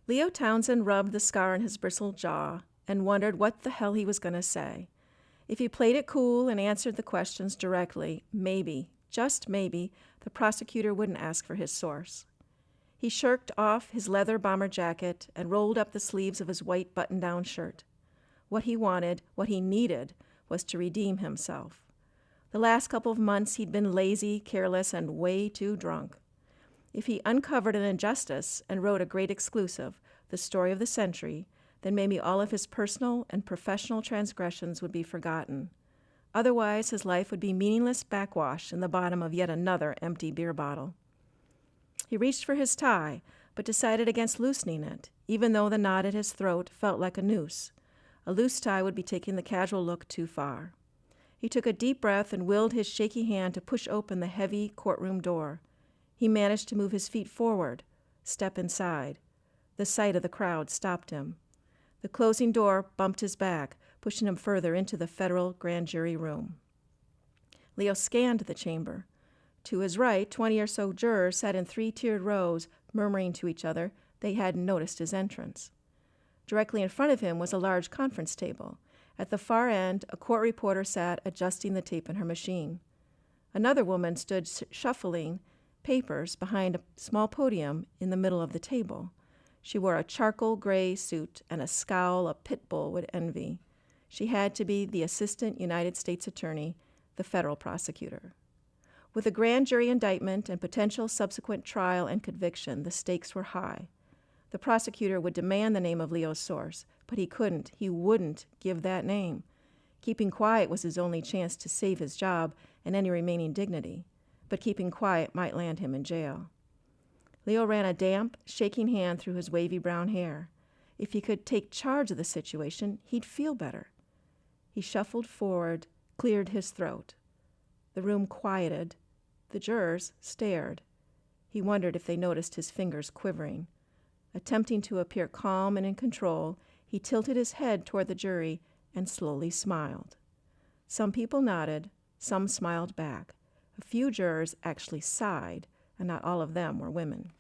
Leo Townsend rubbed the scar on his bristled jaw and wondered what the hell he was going to say. If he played it cool and answered the questions directly, maybe, just maybe, the prosecutor wouldn't ask for his source. He shirked off his leather bomber jacket and rolled up the sleeves of his white button-down shirt. What he wanted, what he needed, was to redeem himself. The last couple of months he'd been lazy, careless, and way too drunk. If he uncovered an injustice and wrote a great exclusive, the story of the century, then maybe all of his personal and professional transgressions would be forgotten. Otherwise, his life would be meaningless backwash in the bottom of yet another empty beer bottle. He reached for his tie, but decided against loosening it, even though the knot at his throat felt like a noose. A loose tie would be taking the casual look too far. He took a deep breath and willed his shaky hand to push open the heavy courtroom door. He managed to move his feet forward, step inside. The sight of the crowd stopped him. The closing door bumped his back, pushing him further into the federal grand jury room. Leo scanned the chamber. To his right, 20 or so jurors sat in three-tiered rows, murmuring to each other they hadn't noticed his entrance. Directly in front of him was a large conference table. At the far end, a court reporter sat adjusting the tape in her machine. Another woman stood shuffling papers behind a small podium in the middle of the table. She wore a charcoal gray suit and a scowl a pit bull would envy. She had to be the Assistant United States Attorney, the federal prosecutor. With a grand jury indictment and potential subsequent trial and conviction, the stakes were high. The prosecutor would demand the name of Leo's source, but he wouldn't give that name. Keeping quiet was his only chance to save his job and any remaining dignity, but keeping quiet might land him in jail. Leo ran a damp, shaking hand through his wavy brown hair. If he could take charge of the situation, he'd feel better. He shuffled forward, cleared his throat. The room quieted. The jurors stared. He wondered if they noticed his fingers quivering. Attempting to appear calm and in control, he tilted his head toward the jury and slowly smiled. Some people nodded, some smiled back. A few jurors actually sighed, and not all of them were women.